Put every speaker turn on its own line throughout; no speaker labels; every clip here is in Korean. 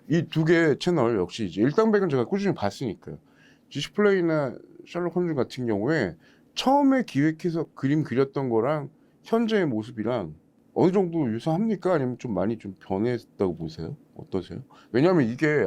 이 두 개 채널 역시 이제 일당백은 제가 꾸준히 봤으니까요. 지식플레이나 셜록 홈즈 같은 경우에 처음에 기획해서 그림 그렸던 거랑 현재의 모습이랑 어느 정도 유사합니까? 아니면 좀 많이 좀 변했다고 보세요? 어떠세요? 왜냐하면 이게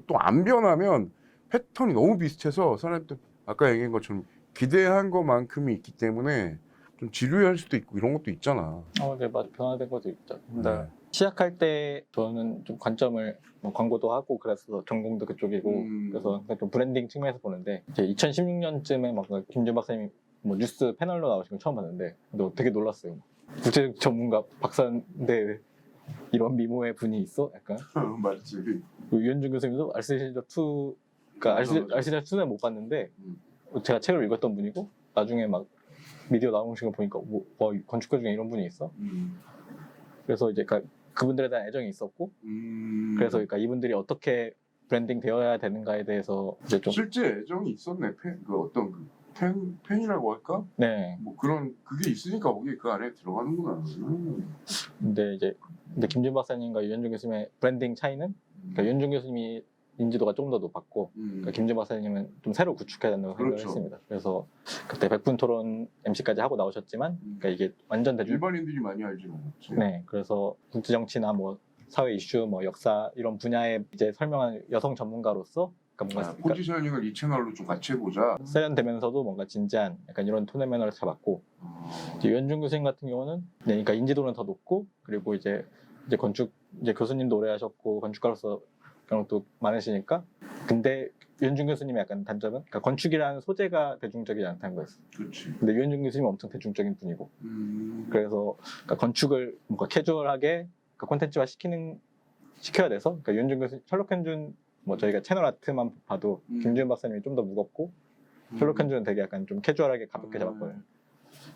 또 안 변하면 패턴이 너무 비슷해서 사람들 아까 얘기한 것처럼 기대한 것만큼이 있기 때문에 좀 지루할 수도 있고 이런 것도 있잖아.
네, 맞아. 변화된 것도 있죠. 근데
네.
시작할 때 저는 좀 관점을 뭐 광고도 하고 그래서 전공도 그쪽이고 그래서 좀 브랜딩 측면에서 보는데 이제 2016년쯤에 막 김준 박사님이 뭐 뉴스 패널로 나오신 걸 처음 봤는데 되게 놀랐어요. 국제 전문가 박사인데 이런 미모의 분이 있어? 약간
맞지.
유현준 교수님도 알쓸시절 2, 그러니까 알쓸시절 2는 못 봤는데 제가 책을 읽었던 분이고 나중에 막 미디어 나오신 거 보니까 와, 건축가 중에 이런 분이 있어? 그래서 이제 그분들에 대한 애정이 있었고 그래서 그러니까 이분들이 어떻게 브랜딩 되어야 되는가에 대해서 이제 좀
실제 애정이 있었네. 팬이라고 할까?
네.
뭐 그런 그게 있으니까 거기 그 안에 들어가는구나.
근데 김준 박사님과 유현준 교수님의 브랜딩 차이는 그러니까 유현준 교수님이 인지도가 조금 더 높았고 그러니까 김준 박사님은 좀 새로 구축해야 된다고 생각을
그렇죠.
했습니다. 그래서 그때 백분 토론 MC까지 하고 나오셨지만 그러니까 이게 완전 대중
일반인들이 많이 알지 못했지.
네, 그래서 국제 정치나 뭐 사회 이슈, 뭐 역사 이런 분야에 이제 설명하는 여성 전문가로서 그러니까 뭔가
포지셔닝을 이 채널로 좀 같이 해보자.
세련되면서도 뭔가 진지한 약간 이런 톤의 매너를 잡았고 이제 유현준 교수님 같은 경우는 네, 그러니까 인지도는 더 높고 그리고 이제 건축 이제 교수님도 오래 하셨고 건축가로서 경력도 많으시니까 근데 유현준 교수님의 약간 단점은 그러니까 건축이라는 소재가 대중적이지 않다는 거였어요.
그렇지.
근데 유현준 교수님은 엄청 대중적인 분이고 그래서 그러니까 건축을 뭔가 캐주얼하게 그러니까 콘텐츠화 시켜야 돼서 그러니까 유현준 교수 셜록 현준 뭐 저희가 채널 아트만 봐도 김주현 박사님이 좀 더 무겁고 셜록 현준은 되게 약간 좀 캐주얼하게 가볍게 잡았거든요.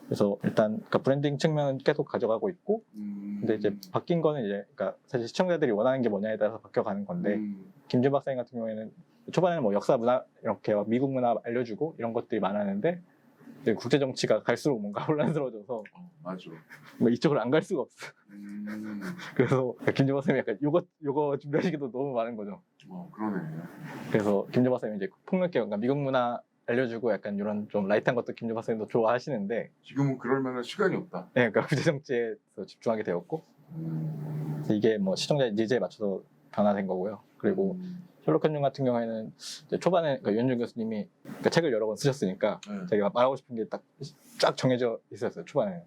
그래서 일단 그러니까 브랜딩 측면은 계속 가져가고 있고 근데 이제 바뀐 거는 이제 그러니까 사실 시청자들이 원하는 게 뭐냐에 따라서 바뀌어가는 건데 김주현 박사님 같은 경우에는 초반에는 뭐 역사 문화 이렇게 미국 문화 알려주고 이런 것들이 많았는데 이제 국제 정치가 갈수록 뭔가 혼란스러워져서
맞아.
뭐 이쪽으로 안 갈 수가 없어. 그래서 김주현 박사님이 약간 요거 준비하시기도 너무 많은 거죠.
그러네.
그래서 김주현 박사님이 이제 폭넓게 그러니까 미국 문화 알려주고 약간 이런 좀 라이트한 것도 김주현 박사님도 좋아하시는데
지금은 그럴 만한 시간이 없다.
네, 그러니까 국제 정치에서 집중하게 되었고 이게 뭐 시청자의 니즈에 맞춰서 변화된 거고요. 그리고 셜록 현준 같은 경우에는 이제 초반에 그러니까 유현준 교수님이 그러니까 책을 여러 권 쓰셨으니까 자기가 말하고 싶은 게 딱 쫙 정해져 있었어요 초반에.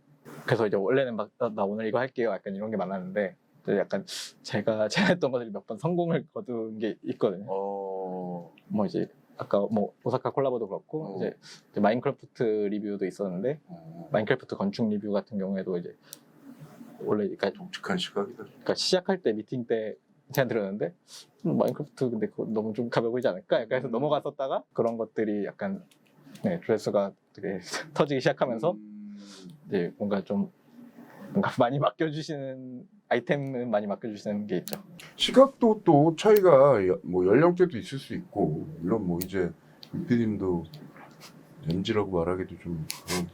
그래서 이제 원래는 막 나 오늘 이거 할게요 약간 이런 게 많았는데 이제 약간 제가 제안했던 것들이 몇 번 성공을 거둔 게 있거든요. 뭐 이제 아까 뭐 오사카 콜라보도 그렇고 이제 마인크래프트 리뷰도 있었는데 마인크래프트 건축 리뷰 같은 경우에도 이제 원래 그러니까
독특한 시각이다.
그러니까 시작할 때 미팅 때 제안 드렸는데 마인크래프트 근데 그거 너무 좀 가벼워 보이지 않을까? 약간 해서 넘어갔었다가 그런 것들이 약간 네, 조회수가 되게 터지기 시작하면서 이제 뭔가 많이 맡겨주시는 아이템은 많이 맡겨주시는 게 있죠.
시각도 또 차이가 뭐 연령대도 있을 수 있고 물론 뭐 이제 유피님도 MZ라고 말하기도 좀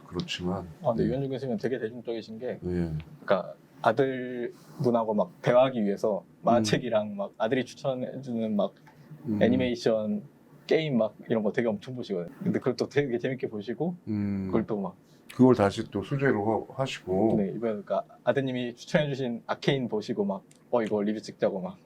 그렇지만.
근데 유현준 교수님은 되게 대중적이신 게
예.
그러니까 아들분하고 막 대화하기 위해서 만화책이랑 막 아들이 추천해주는 막 애니메이션 게임 막 이런 거 되게 엄청 보시거든요. 근데 그걸 또 되게 재밌게 보시고 그걸 또 막
그걸 다시 또 소재로 하시고.
네, 이번 그러니까 아드님이 추천해주신 아케인 보시고 막 이거 리뷰 찍자고 막.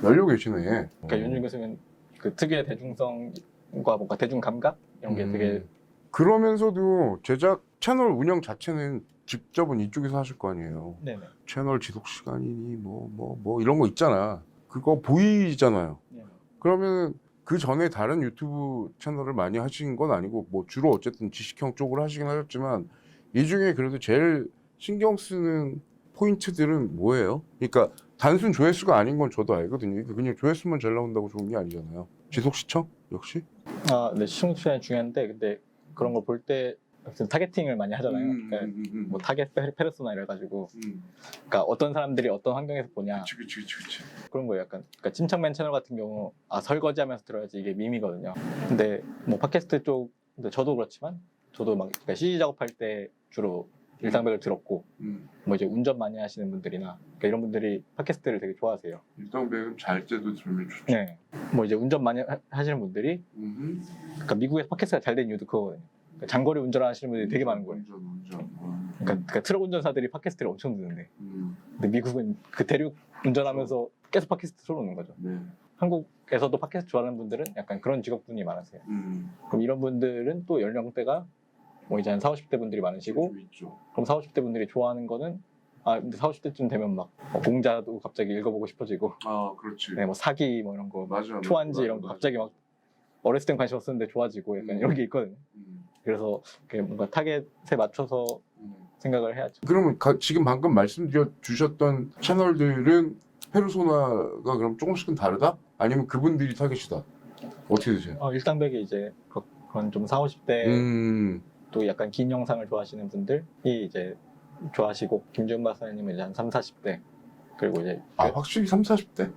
열려 계시네.
그러니까 유현준 교수님은 그 특유의 대중성과 뭔가 대중 감각 이런 게 되게
그러면서도 제작 채널 운영 자체는 직접은 이쪽에서 하실 거 아니에요.
네네.
채널 지속 시간이니 뭐 이런 거 있잖아. 그거 보이잖아요.
네네.
그러면 그 전에 다른 유튜브 채널을 많이 하신 건 아니고 뭐 주로 어쨌든 지식형 쪽으로 하시긴 하셨지만 이 중에 그래도 제일 신경 쓰는 포인트들은 뭐예요? 그러니까 단순 조회수가 아닌 건 저도 알거든요. 그냥 조회수만 잘 나온다고 좋은 게 아니잖아요. 지속 시청 역시?
네, 시청 시간이 중요한데 근데 그런 걸 볼 때 타겟팅을 많이 하잖아요. 그러니까 뭐 타겟 페르소나 이래가지고 그러니까 어떤 사람들이 어떤 환경에서 보냐.
그치.
그런 거예요. 약간 그러니까 침착맨 채널 같은 경우 설거지하면서 들어야지 이게 밈이거든요. 근데 뭐 팟캐스트 쪽 근데 저도 그렇지만 저도 막 그러니까 CG 작업할 때 주로 일당백을 들었고
음.
뭐 이제 운전 많이 하시는 분들이나 그러니까 이런 분들이 팟캐스트를 되게 좋아하세요.
일당백은 잘 때도 들으면 좋죠.
네. 뭐 이제 운전 많이 하시는 분들이 그러니까 미국에서 팟캐스트가 잘 된 이유도 그거거든요. 그러니까 장거리 운전하시는 분들이 되게 많은 거예요.
운전.
그러니까 트럭 운전사들이 팟캐스트를 엄청 듣는데 근데 미국은 그 대륙 운전하면서 계속 팟캐스트 틀어놓는 거죠.
네.
한국에서도 팟캐스트 좋아하는 분들은 약간 그런 직업군이 많으세요. 그럼 이런 분들은 또 연령대가 뭐 이제 한 40, 50대 분들이 많으시고
있죠.
그럼 40, 50대 분들이 좋아하는 거는 근데 40, 50대쯤 되면 막 공자도 갑자기 읽어보고 싶어지고
그렇지.
네, 뭐 사기 뭐 이런 거
맞아.
초안지 이런 거 갑자기 막 어렸을 땐 관심 없었는데 좋아지고 약간 이런 게 있거든요. 그래서 뭔가 타겟에 맞춰서 생각을 해야죠.
그러면 지금 방금 말씀드려 주셨던 채널들은 페르소나가 그럼 조금씩은 다르다? 아니면 그분들이 타겟이다? 어떻게 되세요?
일당백이 이제 그런 좀 40, 50대 또 약간 긴 영상을 좋아하시는 분들이 이제 좋아하시고 김준 박사님은 이제 한 3, 40대 그리고 이제
확실히 3, 40대?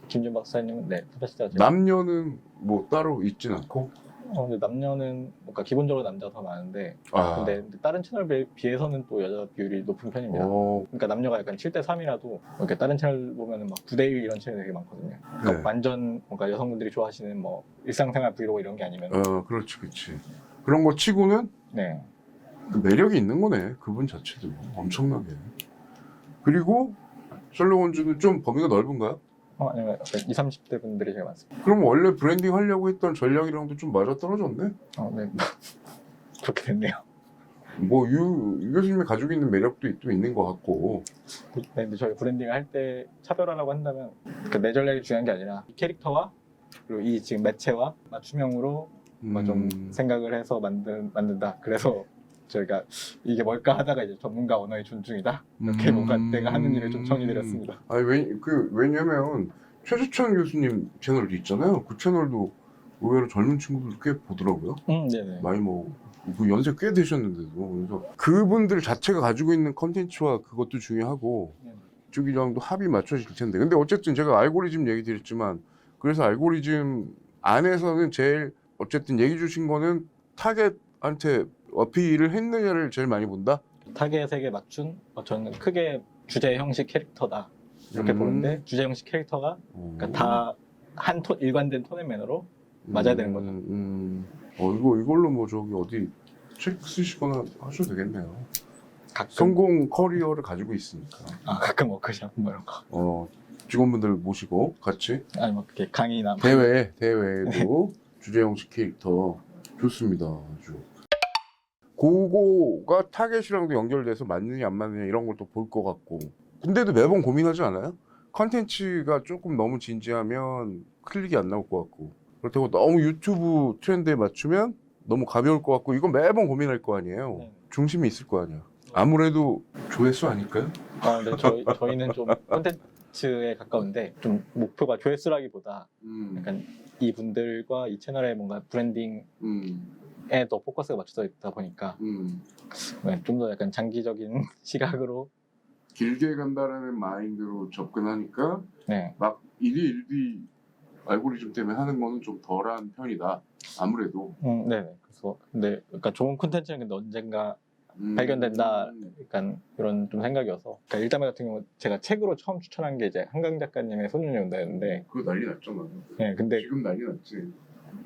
김준 박사님은 네 3, 40대
남녀는 뭐 따로 있진 않고?
근데 남녀는 뭔가 기본적으로 남자가 더 많은데 근데 다른 채널에 비해서는 또 여자 비율이 높은 편입니다. 그러니까 남녀가 약간 7대 3이라도 이렇게 다른 채널 보면은 막 9대 1 이런 채널이 되게 많거든요. 그러니까
네.
완전 뭔가 여성분들이 좋아하시는 뭐 일상생활 브이로그 이런 게 아니면
그렇지. 그런 거 치고는
네.
그 매력이 있는 거네. 그분 자체도 엄청나게. 그리고 셜록 홈즈는 좀 범위가 넓은가요?
아니면 20, 30대 분들이 제일 많습니다.
그럼 원래 브랜딩 하려고 했던 전략이랑도 좀 맞아떨어졌네?
네. 그렇게 됐네요.
뭐 유 교수님이 가지고 있는 매력도 또 있는 것 같고.
네, 근데 저희 브랜딩을 할 때 차별화라고 한다면 그러니까 내 전략이 중요한 게 아니라 이 캐릭터와 그리고 이 지금 매체와 맞춤형으로 좀 생각을 해서 만든다. 그래서 저희가 이게 뭘까 하다가 이제 전문가 언어의 존중이다. 이렇게 뭔가 내가 하는 일을 좀 정의드렸습니다.
왜냐면 최주천 교수님 채널도 있잖아요. 그 채널도 의외로 젊은 친구들 꽤 보더라고요.
네네.
많이 그 연세 꽤 되셨는데도. 그래서 그분들 자체가 가지고 있는 컨텐츠와 그것도 중요하고 이쪽이랑도 합이 맞춰질 텐데. 근데 어쨌든 제가 알고리즘 얘기 드렸지만 그래서 알고리즘 안에서는 제일 어쨌든 얘기 주신 거는 타겟한테 어필을 했느냐를 제일 많이 본다?
타겟에게 맞춘 저는 크게 주제 형식 캐릭터다 이렇게 보는데 주제 형식 캐릭터가 그러니까 다 한 톤 일관된 톤의 매너로 맞아야 되는 거죠.
이걸로 뭐 저기 어디 책 쓰시거나 하셔도 되겠네요.
가끔
성공 커리어를 가지고 있으니까.
가끔 워크숍 뭐 이런 거.
직원분들 모시고 같이
아니 뭐 그렇게 강의나
대회에도 주제 형식 캐릭터 좋습니다. 아주. 그거가 타겟이랑도 연결돼서 맞느냐 안 맞느냐 이런 걸 또 볼 것 같고. 근데도 매번 고민하지 않아요? 컨텐츠가 조금 너무 진지하면 클릭이 안 나올 것 같고, 그렇다고 너무 유튜브 트렌드에 맞추면 너무 가벼울 것 같고, 이건 매번 고민할 거 아니에요.
네.
중심이 있을 거 아니야. 아무래도 조회수 아닐까요?
근데 저희는 좀 콘텐츠에 가까운데 좀 목표가 조회수라기보다 약간 이 분들과 이 채널의 뭔가 브랜딩에 더 포커스가 맞춰져 있다 보니까 좀 더 약간 장기적인 시각으로
길게 간다라는 마인드로 접근하니까
네.
막 일이 알고리즘 때문에 하는 거는 좀 덜한 편이다. 아무래도.
네. 그래서 근데 그러니까 좋은 콘텐츠는 근데 언젠가 발견된다. 약간 이런 좀 생각이어서. 그러니까 일담회 같은 경우 제가 책으로 처음 추천한 게 이제 한강 작가님의 소년이 온다였는데.
그거 난리 났잖아.
네. 근데
지금 난리 났지.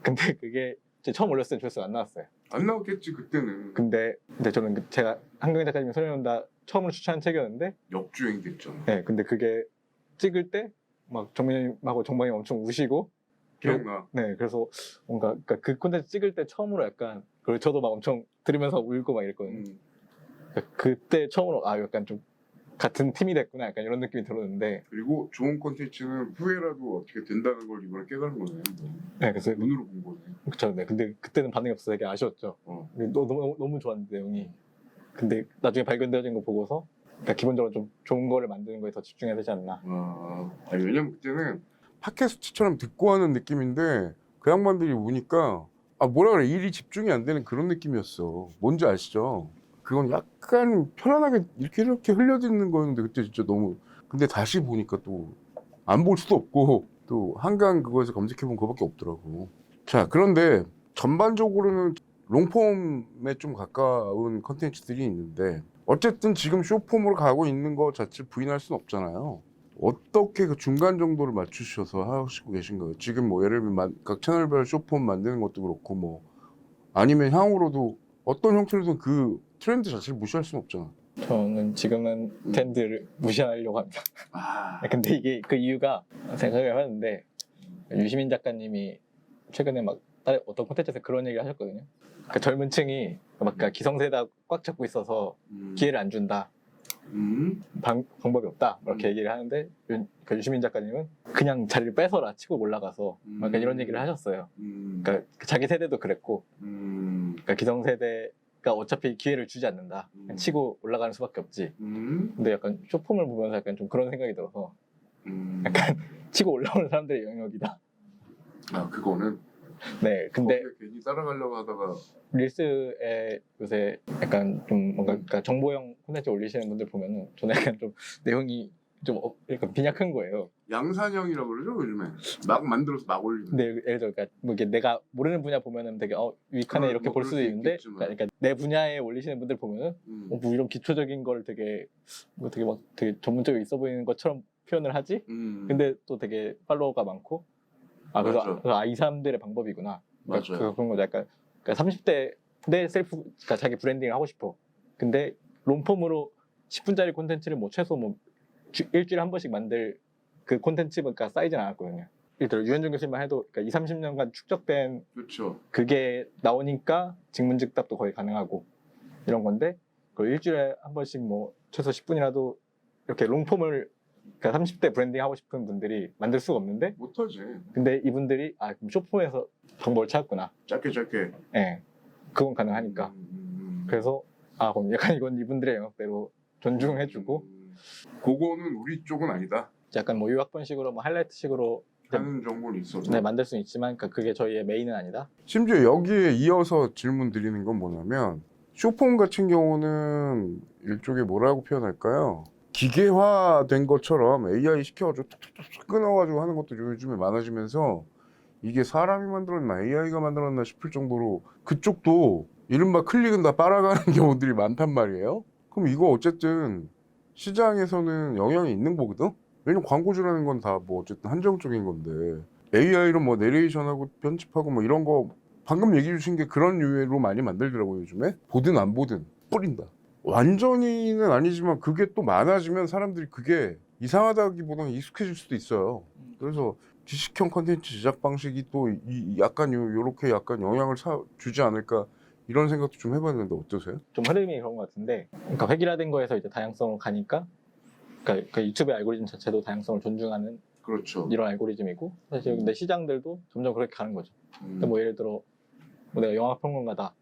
근데 그게 제가 처음 올렸을 때 조회수가 안 나왔어요.
안 나왔겠지 그때는.
근데 저는 제가 한강 작가님의 소년이 온다 처음으로 추천한 책이었는데.
역주행 됐잖아.
네. 근데 그게 찍을 때 막 정민님하고 정방이 엄청 우시고.
기억나.
네, 그래서 뭔가 그러니까 그 콘텐츠 찍을 때 처음으로 약간 그리고 저도 막 엄청 들으면서 울고 막 이랬거든요. 그러니까 그때 처음으로 약간 좀 같은 팀이 됐구나 약간 이런 느낌이 들었는데.
그리고 좋은 콘텐츠는 후회라도 어떻게 된다는 걸 이번에 깨달은 거네.
네, 그래서
눈으로 본 거네.
그렇죠. 네, 근데 그때는 반응이 없어서 되게 아쉬웠죠. 너무 좋았는데 내용이. 근데 나중에 발견되어진 거 보고서 그러니까 기본적으로 좀 좋은 거를 만드는 거에 더 집중해야 되지 않나.
왜냐면 그때는 팟캐스트처럼 듣고 하는 느낌인데 그 양반들이 우니까 뭐라 그래, 일이 집중이 안 되는 그런 느낌이었어. 뭔지 아시죠? 그건 약간 편안하게 이렇게 흘려듣는 거였는데 그때 진짜 너무. 근데 다시 보니까 또 안 볼 수도 없고 또 한강 그거에서 검색해보면 그거밖에 없더라고. 자, 그런데 전반적으로는 롱폼에 좀 가까운 컨텐츠들이 있는데 어쨌든 지금 쇼폼으로 가고 있는 거 자체 부인할 수는 없잖아요. 어떻게 그 중간 정도를 맞추셔서 하시고 계신 거예요? 지금 뭐 예를 들면 각 채널별 쇼폼 만드는 것도 그렇고 뭐 아니면 향후로도 어떤 형태로든 그 트렌드 자체를 무시할 수는 없잖아.
저는 지금은 트렌드를 무시하려고 합니다. 근데 이게 그 이유가 생각을 해봤는데 유시민 작가님이 최근에 막 다른 어떤 콘텐츠에서 그런 얘기를 하셨거든요. 그 젊은 층이 막 기성세대가 꽉 잡고 있어서 기회를 안 준다. 방법이 없다. 이렇게 얘기를 하는데 그 유시민 작가님은 그냥 자리를 뺏어라 치고 올라가서 약간 이런 얘기를 하셨어요. 그러니까 자기 세대도 그랬고 그러니까 기성세대가 어차피 기회를 주지 않는다. 그냥 치고 올라가는 수밖에 없지. 근데 약간 쇼폼을 보면서 약간 좀 그런 생각이 들어서 약간 치고 올라오는 사람들의 영역이다.
아 그거는
네, 근데
거기에 괜히 따라가려고 하다가
릴스에 요새 약간 좀 뭔가 그러니까 정보형 콘텐츠 올리시는 분들 보면은 저는 약간 좀 내용이 좀 약간 빈약한 거예요.
양산형이라고 그러죠 요즘에. 막 만들어서 막 올리는.
근데 예를 들어 그러니까 뭐 이게 내가 모르는 분야 보면은 되게 유익하네 이렇게
뭐
볼
그럴
수도
수
있는데
있겠지만.
그러니까 내 분야에 올리시는 분들 보면은 뭐 이런 기초적인 걸 되게 뭐 되게 막 되게 전문적으로 있어 보이는 것처럼 표현을 하지. 근데 또 되게 팔로워가 많고 그래서 이 사람들의 방법이구나. 그러니까
맞아요.
그런 거죠. 약간 그러니까 30대 내 셀프 그러니까 자기 브랜딩을 하고 싶어. 근데 롱폼으로 10분짜리 콘텐츠를 뭐 최소 뭐 일주일에 한 번씩 만들 그 콘텐츠가 쌓이진 않았거든요. 예를 들어 유현준 교수님만 해도 그러니까 2, 30년간 축적된
그렇죠.
그게 나오니까 직문즉답도 거의 가능하고 이런 건데 그걸 일주일에 한 번씩 뭐 최소 10분이라도 이렇게 롱폼을 그러니까 30대 브랜딩 하고 싶은 분들이 만들 수가 없는데
못하지.
근데 이분들이 그럼 쇼폼에서 방법을 찾았구나.
짧게.
예, 그건 가능하니까. 그래서 그럼 약간 이건 이분들의 영역대로 존중해주고
그거는 우리 쪽은 아니다.
약간 뭐 요약본식으로 뭐 하이라이트식으로
하는 정보는 있어도.
네, 만들 수는 있지만 그러니까 그게 저희의 메인은 아니다.
심지어 여기에 이어서 질문 드리는 건 뭐냐면 쇼폼 같은 경우는 일종의 뭐라고 표현할까요? 기계화된 것처럼 AI 시켜가지고 툭툭툭 끊어가지고 하는 것도 요즘에 많아지면서 이게 사람이 만들었나 AI가 만들었나 싶을 정도로 그쪽도 이른바 클릭은 다 빨아가는 경우들이 많단 말이에요. 그럼 이거 어쨌든 시장에서는 영향이 있는 거거든? 왜냐면 광고주라는 건 다 뭐 어쨌든 한정적인 건데 AI로 뭐 내레이션하고 편집하고 뭐 이런 거 방금 얘기해 주신 게 그런 류로 많이 만들더라고요 요즘에. 보든 안 보든 뿌린다. 완전히는 아니지만 그게 또 많아지면 사람들이 그게 이상하다기보다는 익숙해질 수도 있어요. 그래서 지식형 컨텐츠 제작 방식이 또 약간 요렇게 약간 영향을 주지 않을까 이런 생각도 좀 해봤는데 어떠세요?
좀 흐름이 그런 것 같은데 그러니까 획일화된 거에서 이제 다양성으로 가니까 그러니까 그 유튜브의 알고리즘 자체도 다양성을 존중하는
그렇죠.
이런 알고리즘이고 사실 근데 시장들도 점점 그렇게 가는 거죠. 근데 뭐 예를 들어 뭐 내가 영화 평론가다.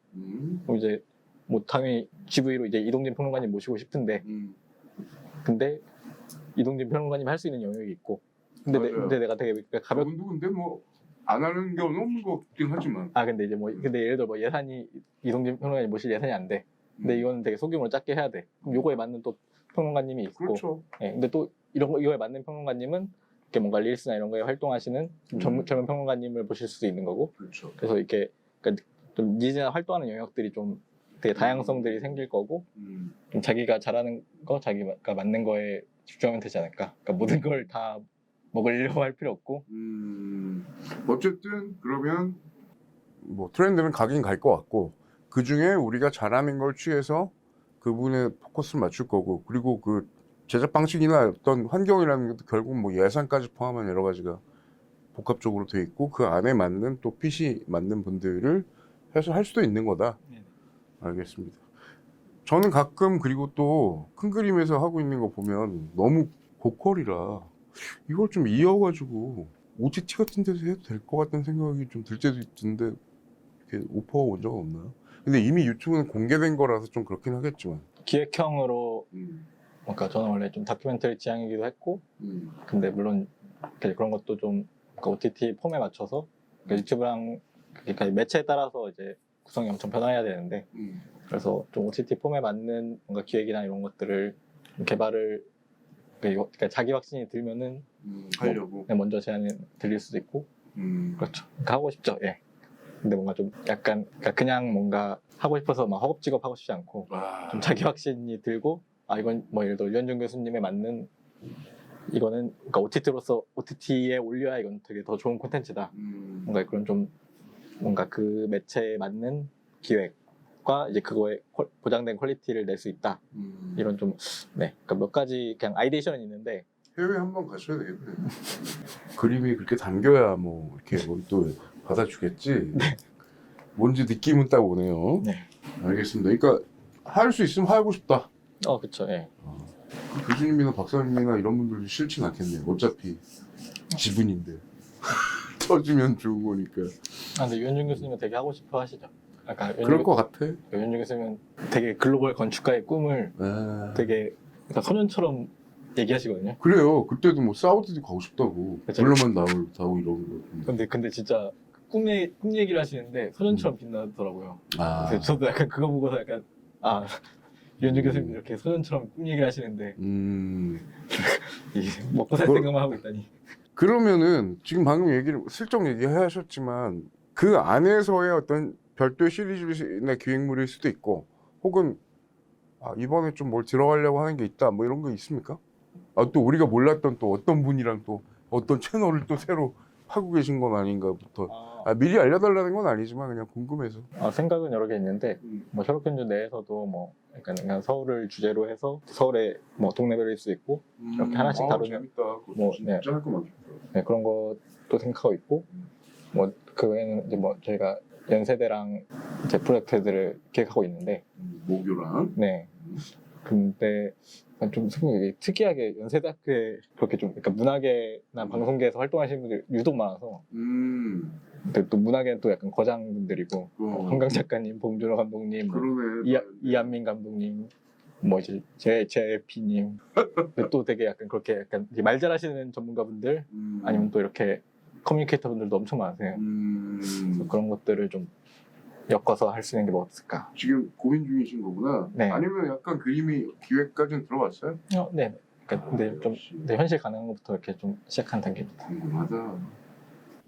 그럼 이제 뭐 당연히 GV로 이제 이동진 평론가님 모시고 싶은데 근데 이동진 평론가님 할 수 있는 영역이 있고 근데 내가 되게 가볍게
근데 뭐 안 하는 경우는 없는 것 같긴 하지만
근데 이제 뭐 근데 예를 들어 뭐 예산이 이동진 평론가님 모실 예산이 안 돼. 근데 이거는 되게 소규모로 작게 해야 돼. 그럼 요거에 맞는 또 평론가님이 있고.
그렇죠.
예, 근데 또 이거에 맞는 평론가님은 이렇게 뭔가 릴스나 이런 거에 활동하시는 젊은 평론가님을 보실 수도 있는 거고.
그렇죠.
그래서 이렇게 그러니까 좀 니즈나 활동하는 영역들이 좀 되게 다양성들이 생길 거고 좀 자기가 잘하는 거 자기가 맞는 거에 집중하면 되지 않을까. 그러니까 모든 걸 다 먹으려고 할 필요 없고.
어쨌든 그러면 뭐 트렌드는 가긴 갈 것 같고 그 중에 우리가 잘하는 걸 취해서 그분의 포커스를 맞출 거고 그리고 그 제작 방식이나 어떤 환경이라는 것도 결국 뭐 예산까지 포함한 여러 가지가 복합적으로 돼 있고 그 안에 맞는 또 핏이 맞는 분들을 해서 할 수도 있는 거다. 알겠습니다. 저는 가끔 그리고 또 큰 그림에서 하고 있는 거 보면 너무 고퀄이라 이걸 좀 이어가지고 OTT 같은 데서 해도 될 것 같다는 생각이 좀 들 때도 있는데 이렇게 오퍼가 온 적은 없나요? 근데 이미 유튜브는 공개된 거라서 좀 그렇긴 하겠지만
기획형으로 그러니까 저는 원래 좀 다큐멘터리 지향이기도 했고 근데 물론 그런 것도 좀 그러니까 OTT 폼에 맞춰서 그러니까 유튜브랑 그러니까 매체에 따라서 이제 구성이 엄청 변화해야 되는데 그래서 좀 OTT 폼에 맞는 뭔가 기획이나 이런 것들을 개발을 그러니까 자기 확신이 들면은
하려고
먼저 제안을 드릴 수도 있고 그렇죠. 그러니까 하고 싶죠. 예. 근데 뭔가 좀 약간 그러니까 그냥 뭔가 하고 싶어서 막 허겁지겁 하고 싶지 않고 좀 자기 확신이 들고 이건 뭐 예를 들어 유현준 교수님에 맞는 이거는 그러니까 OTT에 올려야 이건 되게 더 좋은 콘텐츠다. 뭔가 그런 좀 뭔가 그 매체에 맞는 기획과 이제 그거에 보장된 퀄리티를 낼 수 있다. 이런 좀 그러니까 몇 가지 그냥 아이디어는 있는데
해외 한번 가셔야 되겠네. 그림이 그렇게 담겨야 뭐 이렇게 또 받아주겠지. 뭔지 느낌은 딱 오네요.
네.
알겠습니다. 그러니까 할 수 있으면 하고 싶다.
그쵸. 예.
그 교수님이나 박사님이나 이런 분들 싫진 않겠네요. 어차피 지분인데 터지면 좋은 거니까.
근데 유현준 교수님은 되게 하고 싶어 하시죠. 약간
그럴 것 같아.
유현준 교수님은 되게 글로벌 건축가의 꿈을 되게 그러니까 소년처럼 얘기하시거든요.
그래요. 그때도 뭐 사우디도 가고 싶다고.
그쵸.
물론만 나오고 이런 거.
근데 진짜 꿈 얘기를 하시는데 소년처럼 빛나더라고요.
아,
그래서 저도 약간 그거 보고서 약간 유현준 교수님 이렇게 소년처럼 꿈 얘기를 하시는데 이게 먹고 살 생각만 하고 있다니.
그러면은 지금 방금 슬쩍 얘기하셨지만 그 안에서의 어떤 별도의 시리즈나 기획물일 수도 있고 혹은 이번에 좀 뭘 들어가려고 하는 게 있다 뭐 이런 거 있습니까? 또 우리가 몰랐던 또 어떤 분이랑 또 어떤 채널을 또 새로 하고 계신 건 아닌가부터 미리 알려달라는 건 아니지만 그냥 궁금해서.
생각은 여러 개 있는데 뭐 셜록 홈즈 내에서도 뭐 약간 그냥 서울을 주제로 해서 서울의 뭐 동네별일 수 있고 이렇게 하나씩 다루면
재밌다.
뭐,
진짜 할 거 많겠다.
네, 그런 것도 생각하고 있고 뭐 그 외에는 이제 뭐 저희가 연세대랑 이제 프로젝트들을 기획하고 있는데
모교랑.
네. 근데 좀 되게 특이하게 연세대학교에 그렇게 좀 그러니까 문화계나 방송계에서 활동하시는 분들이 유독 많아서 근데 또 문화계는 또 약간 거장분들이고 한강 작가님, 봉준호 감독님,
그러네.
이한민 감독님, 뭐 이제 JP님 또 되게 약간 그렇게 약간 말 잘하시는 전문가분들 아니면 또 이렇게 커뮤니케이터 분들도 엄청 많으세요. 그래서 그런 것들을 좀 엮어서 할 수 있는 게 뭐 없을까?
지금 고민 중이신 거구나.
네.
아니면 약간 그림이 기획까지는 들어봤어요?
네. 그러니까 근데 좀 현실 가능한 것부터 이렇게 좀 시작한 단계입니다.
궁금하다.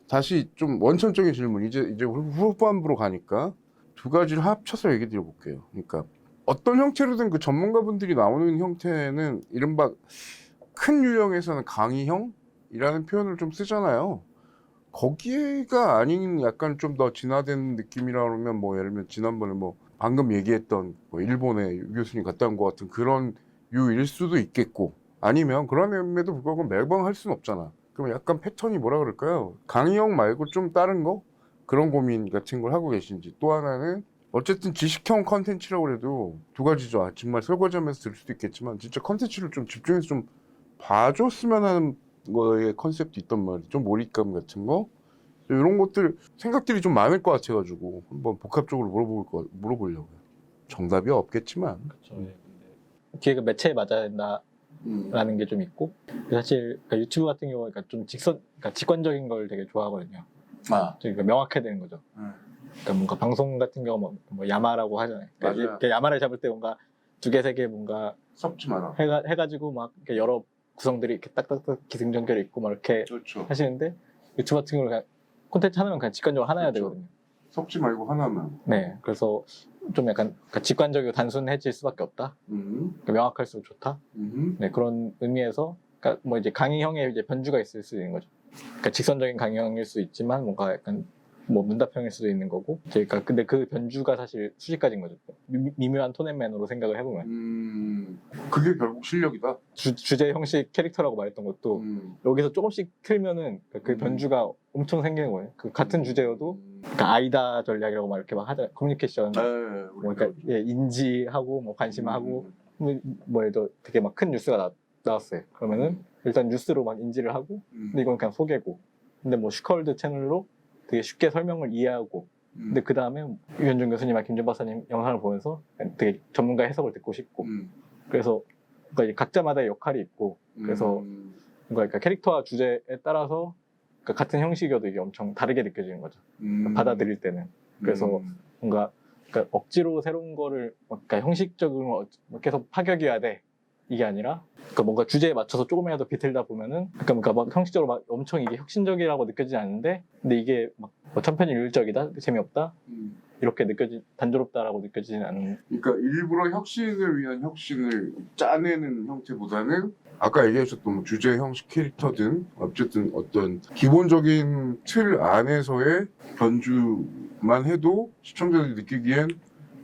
다시 좀 원천적인 질문. 이제 후반부로 가니까 두 가지를 합쳐서 얘기 드려볼게요. 그러니까 어떤 형태로든 그 전문가분들이 나오는 형태는 이른바 큰 유형에서는 강의형이라는 표현을 좀 쓰잖아요. 거기가 아닌 약간 좀 더 진화된 느낌이라 그러면 뭐 예를 들면 지난번에 뭐 방금 얘기했던 뭐 일본에 유 교수님 갔다 온 것 같은 그런 유일 수도 있겠고 아니면 그럼에도 불구하고 매번 할 수는 없잖아. 그럼 약간 패턴이 뭐라 그럴까요? 강의형 말고 좀 다른 거? 그런 고민 같은 걸 하고 계신지. 또 하나는 어쨌든 지식형 컨텐츠라고 해도 두 가지죠. 정말 설거지하면서 들을 수도 있겠지만 진짜 컨텐츠를 좀 집중해서 좀 봐줬으면 하는 거에 컨셉도 있단 말이에요. 좀 몰입감 같은 거 이런 것들 생각들이 좀 많을 것 같아가지고 한번 복합적으로 물어보려고요. 정답이 없겠지만
그렇죠. 근데 기획은 매체에 맞아야 된다라는 게 좀 있고 사실 그러니까 유튜브 같은 경우 그러니까 좀 그러니까 직관적인 걸 되게 좋아하거든요. 그러니까 명확해야 되는 거죠. 그러니까 뭔가 방송 같은 경우 뭐 야마라고 하잖아요. 그러니까 이렇게 야마를 잡을 때 뭔가 두 개 세 개 뭔가
섞지 마라.
해가지고 막 이렇게 여러 구성들이 이렇게 딱딱딱 기승전결 있고 막 이렇게
그렇죠.
하시는데 유튜브 같은 경우는 그냥 콘텐츠 하나면 그냥 직관적으로 하나 해야
그렇죠.
되거든요.
섞지 말고 하나만.
네, 그래서 좀 약간 그러니까 직관적이고 단순해질 수밖에 없다. 그러니까 명확할수록 좋다. 네, 그런 의미에서 그러니까 뭐 이제 강의형의 이제 변주가 있을 수 있는 거죠. 그러니까 직선적인 강의형일 수 있지만 뭔가 약간 뭐 문답형일 수도 있는 거고. 그러니까 근데 그 변주가 사실 수십 가지인 거죠. 미묘한 톤앤맨으로 생각을 해보면.
그게 결국 실력이다.
주제 형식 캐릭터라고 말했던 것도 여기서 조금씩 틀면은 그 변주가 엄청 생기는 거예요. 그 같은 주제여도 그러니까 아이다 전략이라고 막 이렇게 막 하잖아요. 커뮤니케이션. 뭐 그러니까 인지하고 뭐 관심하고 뭐 예를 들어 되게 막 큰 뉴스가 나왔어요. 그러면은 일단 뉴스로 막 인지를 하고 근데 이건 그냥 소개고. 근데 뭐 슈컬드 채널로 되게 쉽게 설명을 이해하고 근데 그 다음에 유현준 교수님과 김준 박사님 영상을 보면서 되게 전문가 해석을 듣고 싶고 그래서 그러니까 각자마다의 역할이 있고 그래서 그러니까 캐릭터와 주제에 따라서 그러니까 같은 형식이어도 이게 엄청 다르게 느껴지는 거죠. 그러니까 받아들일 때는. 그래서 뭔가 그러니까 억지로 새로운 거를 그러니까 형식적으로 계속 파격이어야 돼. 이게 아니라 그러니까 뭔가 주제에 맞춰서 조금이라도 비틀다 보면은 그러니까 막 형식적으로 막 엄청 이게 혁신적이라고 느껴지지 않는데 근데 이게 막 뭐 천편일률적이다, 재미없다 이렇게 단조롭다라고 느껴지진 않는.
그러니까 일부러 혁신을 위한 혁신을 짜내는 형태보다는 아까 얘기하셨던 뭐 주제, 형식, 캐릭터든 어쨌든 어떤 기본적인 틀 안에서의 변주만 해도 시청자들이 느끼기엔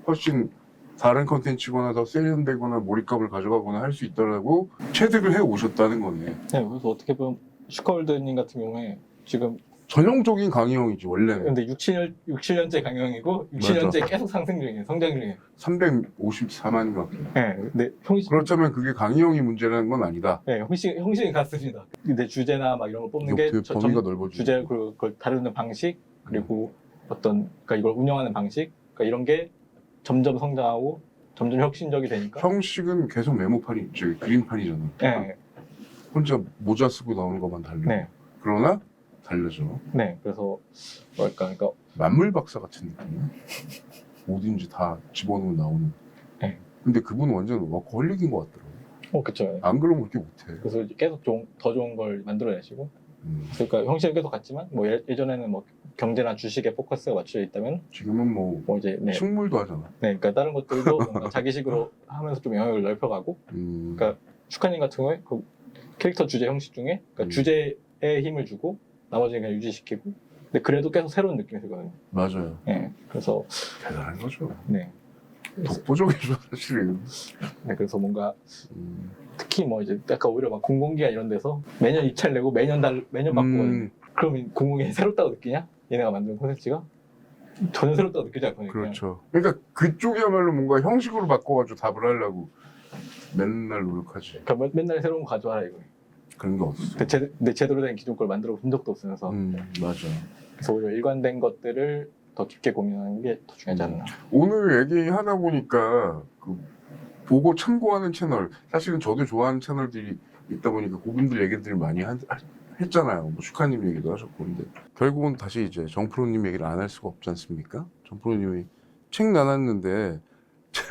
훨씬 다른 컨텐츠거나 더 세련되거나 몰입감을 가져가거나 할 수 있다라고 체득을 해 오셨다는 거네.
네, 그래서 어떻게 보면 슈카월드님 같은 경우에 지금
전형적인 강의형이지 원래는.
근데 6, 7년째 강형이고 6, 7년째 계속 상승 중이에요. 성장 중이에요.
354만인가.
네, 근데 형식
그렇다면 그게 강의형이 문제라는 건 아니다.
네, 형식이 같습니다. 근데 주제나 막 이런 걸 뽑는 게
그 범위가 넓어지고.
주제 그걸 다루는 방식 그리고 어떤 그러니까 이걸 운영하는 방식 그러니까 이런 게 점점 성장하고 점점 혁신적이 되니까.
형식은 계속 메모판이 저기 그림판이잖아.
네,
혼자 모자 쓰고 나오는 것만 달려.
네,
그러나 달려져.
네. 그래서 뭐랄까, 그러니까
만물 박사 같은 느낌이야. 뭐든지 다 집어넣으면 나오는.
네.
근데 그분은 완전 워커홀릭인 것 같더라고.
그쵸.
안 그러면 그렇게 못해.
그래서 이제 계속 더 좋은 걸 만들어내시고. 그러니까 형식은 계속 같지만 뭐 예전에는 뭐 경제나 주식에 포커스가 맞춰져 있다면
지금은 뭐
이제 네,
식물도 하잖아.
네, 그러니까 다른 것들도 뭔가 자기식으로 하면서 좀 영역을 넓혀가고. 그러니까 슈카님 같은 경우에 그 캐릭터 주제 형식 중에 그러니까 주제에 힘을 주고 나머지는 그냥 유지시키고. 근데 그래도 계속 새로운 느낌이 들거든요.
맞아요.
네, 그래서
대단한 거죠.
네,
독보적이죠 사실은.
네, 그래서 뭔가 특히 뭐 이제 약간 오히려 막 공공기관 이런 데서 매년 입찰 내고 매년 바꾸거든요. 그러면 공공이 새롭다고 느끼냐? 얘네가 만든 콘텐츠가 전혀 새롭다고 느끼지 않거든요.
그렇죠. 그러니까 그쪽이야말로 뭔가 형식으로 바꿔가지고 답을 하려고 맨날 노력하지.
그러니까 맨날 새로운 거 가져와라 이거.
그런 게 없어.
근데 제대로 된 기존 걸 만들어 본 적도 없으면서.
맞아.
그래서 오히려 일관된 것들을 더 깊게 고민하는 게 더 중요하지 않나.
오늘 얘기하다 보니까 그 보고 참고하는 채널, 사실은 저도 좋아하는 채널들이 있다 보니까 그분들 얘기들을 많이 했잖아요. 뭐 슈카님 얘기도 하셨고. 근데 결국은 다시 이제 정프로님 얘기를 안 할 수가 없지 않습니까? 정프로님이 책 나눴는데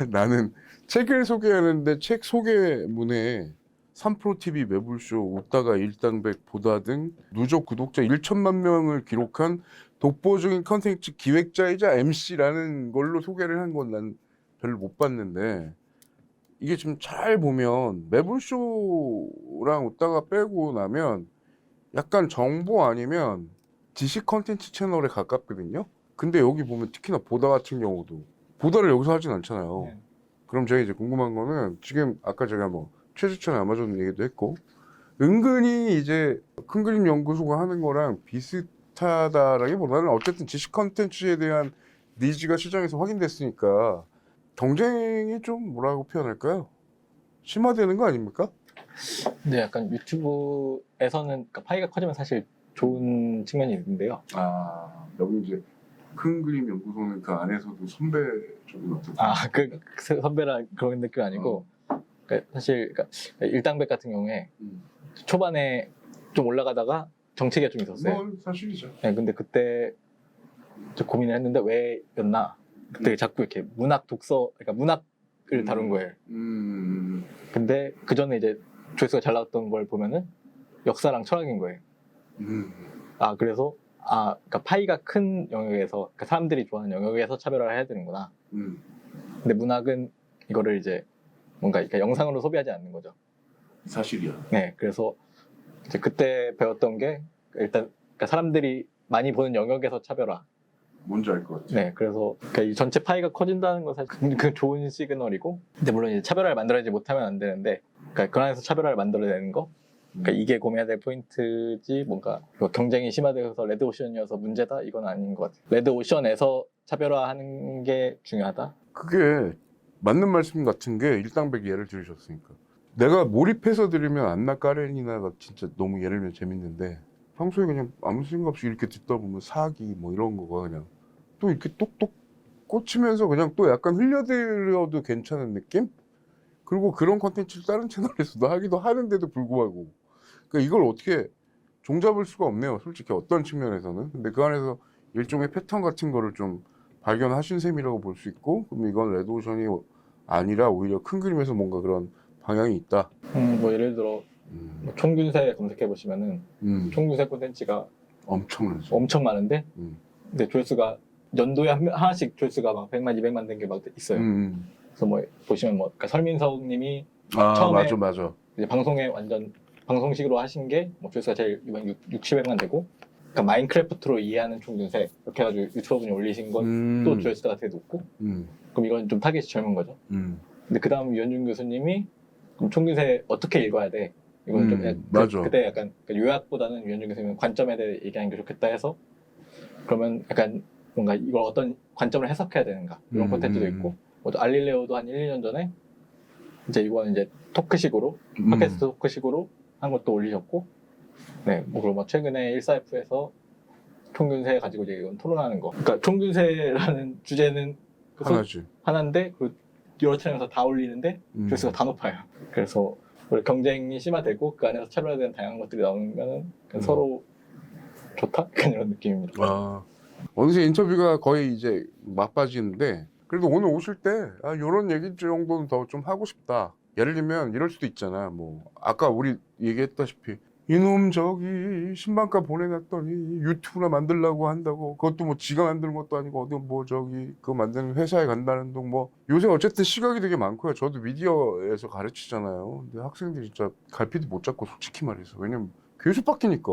나는 책을 소개하는데 책 소개문에 3프로TV 매불쇼 웃다가 일당백 보다 등 누적 구독자 1천만 명을 기록한 독보적인 컨텐츠 기획자이자 MC라는 걸로 소개를 한 건 난 별로 못 봤는데 이게 지금 잘 보면 매불쇼랑 웃다가 빼고 나면 약간 정보 아니면 지식 컨텐츠 채널에 가깝거든요. 근데 여기 보면 특히나 보다 같은 경우도 보다를 여기서 하진 않잖아요.
네.
그럼 제가 이제 궁금한 거는 지금 아까 제가 뭐 최주천 아마존 얘기도 했고 은근히 이제 큰 그림 연구소가 하는 거랑 비슷하다라기보다는 어쨌든 지식 컨텐츠에 대한 니즈가 시장에서 확인됐으니까 경쟁이 좀 뭐라고 표현할까요? 심화되는 거 아닙니까?
근데 약간 유튜브에서는 그러니까 파이가 커지면 사실 좋은 측면이 있는데요.
여기 이제 큰 그림 연구소는 그 안에서도 선배적인 어떤
그 선배랑 그런 느낌 아니고 그러니까 사실 그러니까 일당백 같은 경우에 초반에 좀 올라가다가 정체기가 좀 있었어요.
뭐 사실이죠.
네, 근데 그때 좀 고민을 했는데 왜였나? 그때 자꾸 이렇게 문학 독서, 그러니까 문학을 다룬 거예요. 근데 그 전에 이제 조회수가 잘 나왔던 걸 보면은 역사랑 철학인 거예요. 그래서 그러니까 파이가 큰 영역에서, 그러니까 사람들이 좋아하는 영역에서 차별화를 해야 되는구나. 근데 문학은 이거를 이제 뭔가 이렇게 영상으로 소비하지 않는 거죠.
사실이야.
네, 그래서 이제 그때 배웠던 게 일단 그러니까 사람들이 많이 보는 영역에서 차별화.
뭔지 알 것 같아.
네, 그래서 그러니까 이 전체 파이가 커진다는 건 사실 그 좋은 시그널이고, 근데 물론 이제 차별화를 만들어내지 못하면 안 되는데, 그러니까 그 안에서 차별화를 만들어내는 거, 그러니까 이게 고민해야 될 포인트지, 뭔가 뭐 경쟁이 심화돼서 레드오션이어서 문제다 이건 아닌 것 같아요. 레드오션에서 차별화하는 게 중요하다.
그게 맞는 말씀 같은 게 일당백 예를 들으셨으니까 내가 몰입해서 들으면 안나 까렌이나가 진짜 너무 예를 들면 재밌는데 평소에 그냥 아무 생각 없이 이렇게 듣다 보면 사기 뭐 이런 거가 그냥 또 이렇게 똑똑 꽂히면서 그냥 또 약간 흘려들어도 괜찮은 느낌? 그리고 그런 컨텐츠를 다른 채널에서도 하기도 하는데도 불구하고 그러니까 이걸 어떻게 종잡을 수가 없네요. 솔직히 어떤 측면에서는. 근데 그 안에서 일종의 패턴 같은 거를 좀 발견하신 셈이라고 볼 수 있고 그럼 이건 레드오션이 아니라 오히려 큰 그림에서 뭔가 그런 방향이 있다.
뭐 예를 들어 뭐 총균세 검색해 보시면은 총균세 콘텐츠가
엄청나죠.
엄청 많은데 근데 조회수가 연도에 하나씩 조회수가 막 100만, 200만 된 게 막 있어요. 그래서 뭐 보시면 뭐 그러니까 설민석님이
아
처음에
맞아.
이제 방송에 완전 방송식으로 하신 게 뭐 조회수가 제일 60만 되고, 그러니까 마인크래프트로 이해하는 총균세 이렇게 해가지고 유튜버분이 올리신 건 또 조회수가 되게 높고, 그럼 이건 좀 타겟이 젊은 거죠. 근데 그 다음 유현준 교수님이 그럼 총균세 어떻게 읽어야 돼? 이건 좀
맞아.
그때 약간 요약보다는 유현준 교수님 관점에 대해 얘기하는 게 좋겠다 해서, 그러면 약간 뭔가 이걸 어떤 관점을 해석해야 되는가 이런 콘텐츠도 있고, 뭐 또 알릴레오도 한 1, 2년 전에 이제 이거는 이제 토크식으로 팟캐스트 토크식으로 한 것도 올리셨고, 네, 뭐 그리고 뭐 최근에 14F에서 총균세 가지고 이제 이건 토론하는 거. 그러니까 총균세라는 주제는
하나지.
하나인데 그 여러 채널에서 다 올리는데 조회수가 다 높아요. 그래서 우리 경쟁이 심화되고 그 안에서 채널에 대한 다양한 것들이 나오면은 서로 좋다? 약간 이런 느낌입니다.
아, 어느새 인터뷰가 거의 이제 막빠지는데 그래도 오늘 오실 때 이런 얘기 정도는 더 좀 하고 싶다. 예를 들면 이럴 수도 있잖아. 뭐 아까 우리 얘기했다시피 이놈 저기 신방가 보내놨더니 유튜브나 만들려고 한다고, 그것도 뭐 지가 만드는 것도 아니고 어디 뭐 저기 그거 만드는 회사에 간다는 둥, 뭐 요새 어쨌든 시각이 되게 많고요. 저도 미디어에서 가르치잖아요. 근데 학생들이 진짜 갈피도 못 잡고 솔직히 말해서, 왜냐면 교수 바뀌니까.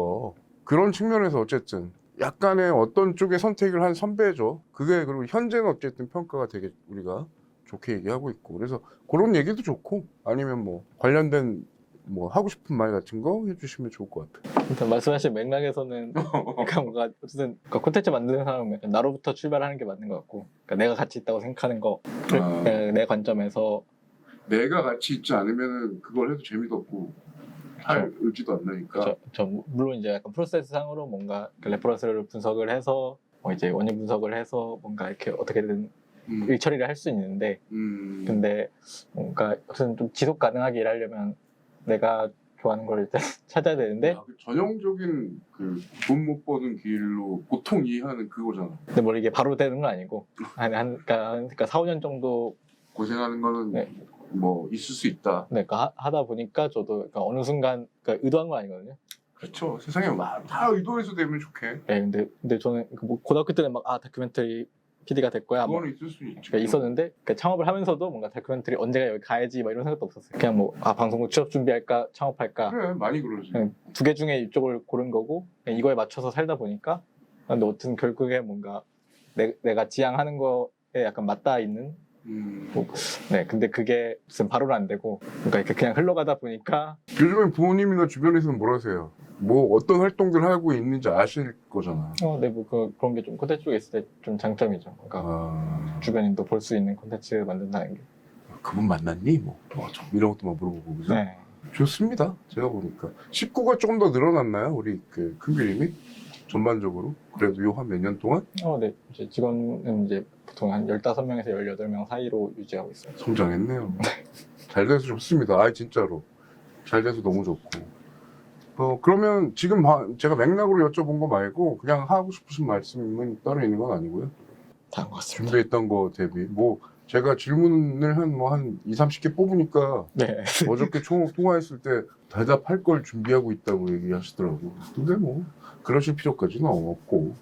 그런 측면에서 어쨌든 약간의 어떤 쪽의 선택을 한 선배죠. 그게 그리고 현재는 어쨌든 평가가 되게 우리가 좋게 얘기하고 있고, 그래서 그런 얘기도 좋고, 아니면 뭐 관련된 뭐 하고 싶은 말 같은 거 해주시면 좋을 것 같아요.
일단 말씀하신 맥락에서는 그러니까 뭔가 어쨌든 그러니까 콘텐츠 만드는 사람은 약간 나로부터 출발하는 게 맞는 것 같고, 그러니까 내가 가치 있다고 생각하는 거, 내 관점에서
내가 같이 있지 않으면 그걸 해도 재미도 없고 할 의지도 안 나니까.
물론 이제 약간 프로세스 상으로 뭔가 그 레퍼런스를 분석을 해서 뭐 이제 원인 분석을 해서 뭔가 이렇게 어떻게든 일 처리를 할 수 있는데, 근데 뭔가 어쨌든 좀 지속 가능하게 일하려면 내가 좋아하는 걸 일단 찾아야 되는데,
그 전형적인 그 돈 못 버는 길로 보통 이해하는 그거잖아.
근데 뭐 이게 바로 되는 건 아니고 그러니까 4, 5년 정도
고생하는 거는
네.
뭐 있을 수 있다.
네, 그러니까 하다 보니까 저도 그러니까 어느 순간 그러니까 의도한 건 아니거든요.
그렇죠. 세상에 막 다 의도해서 되면 좋게.
네, 근데 저는 뭐 고등학교 때는 막 다큐멘터리 PD가 될 거야.
그거는 있을 수 있죠.
그러니까 있었는데, 그러니까 창업을 하면서도 뭔가 다큐멘터리 언제가 여기 가야지 막 이런 생각도 없었어요. 그냥 뭐 방송국 취업 준비할까 창업할까,
그래 많이 그러지.
두 개 중에 이쪽을 고른 거고, 그냥 이거에 맞춰서 살다 보니까, 근데 어쨌든 결국에 뭔가 내가 지향하는 거에 약간 맞닿아 있는. 네, 근데 그게 무슨 바로는 안 되고, 그러니까 이렇게 그냥 흘러가다 보니까.
요즘엔 부모님이나 주변에서는 뭘 하세요? 뭐 어떤 활동들 하고 있는지 아실 거잖아.
네, 뭐 그런 게 좀 콘텐츠 쪽에 있을 때 좀 장점이죠. 그러니까 주변인도 볼 수 있는 콘텐츠 만든다는 게.
그분 만났니? 뭐 좀 이런 것도 막 물어보고 그래서.
네.
좋습니다. 제가 보니까 식구가 조금 더 늘어났나요? 우리 그 큰그림이 전반적으로 그래도 요 한 몇 년 동안
네. 이제 직원은 이제 보통 한 15명에서 18명 사이로 유지하고 있어요.
성장했네요. 잘 돼서 좋습니다. 진짜로 잘 돼서 너무 좋고. 그러면 지금 제가 맥락으로 여쭤본 거 말고 그냥 하고 싶으신 말씀은 따로 있는 건 아니고요?
다 한 것 같습니다.
준비했던 거 대비 뭐 제가 질문을 한 2, 30개 뽑으니까
네.
어저께 통화했을 때 대답할 걸 준비하고 있다고 얘기하시더라고요. 근데 뭐 그러실 필요까지는 없고,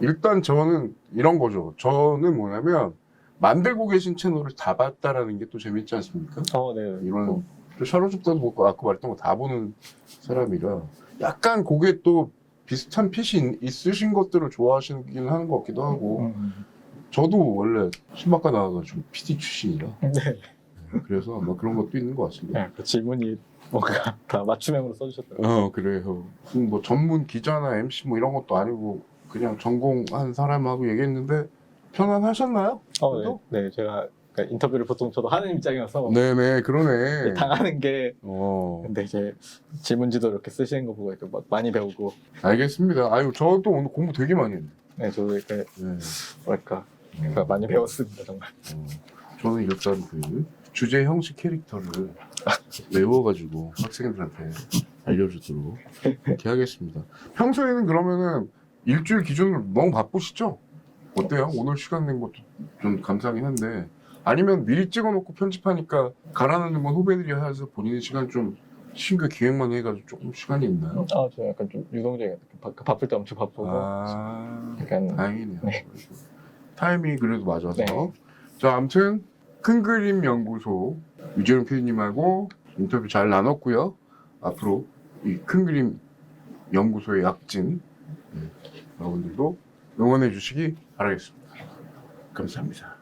일단 저는 이런 거죠. 저는 뭐냐면 만들고 계신 채널을 다 봤다라는 게 또 재밌지 않습니까?
네.
이런 샤로줍도 보고 아까 말했던 거 다 보는 사람이라 약간 그게 또 비슷한 핏이 있으신 것들을 좋아하시긴 하는 것 같기도 하고, 저도 원래 신박가 나와가지고 PD 출신이라.
네.
그래서 뭐 그런 것도 있는 것 같습니다.
네, 그 질문이 뭔가 다 맞춤형으로 써주셨더라고요.
그래요. 뭐 전문 기자나 MC 뭐 이런 것도 아니고 그냥 전공한 사람하고 얘기했는데 편안하셨나요?
네. 제가 그러니까 인터뷰를 보통 저도 하는 입장이어서.
네네, 그러네.
당하는 게. 근데 이제 질문지도 이렇게 쓰시는 거 보고 이렇게 막 많이 배우고.
알겠습니다. 저도 오늘 공부 되게 많이 했네.
네, 저도 이렇게 뭐랄까 그러니까 많이 배웠습니다 정말.
저는 일단 그 주제 형식 캐릭터를 외워가지고 학생들한테 알려주도록 이렇게 하겠습니다. 평소에는 그러면은 일주일 기준으로 너무 바쁘시죠? 어때요? 오늘 시간 낸 것도 좀 감사하긴 한데, 아니면 미리 찍어놓고 편집하니까 가라앉는 건 후배들이 해서 본인의 시간 좀 신규 기획만 해가지고 조금 시간이 있나요?
저 약간 좀 유동적인 바쁠 때 엄청 바쁘고 약간
다행이네요.
네.
타이밍이 그래도 맞아서.
네.
자, 아무튼 큰 그림 연구소 유재룡 PD님하고 인터뷰 잘 나눴고요. 앞으로 이 큰 그림 연구소의 약진 여러분들도 응원해 주시기 바라겠습니다. 감사합니다.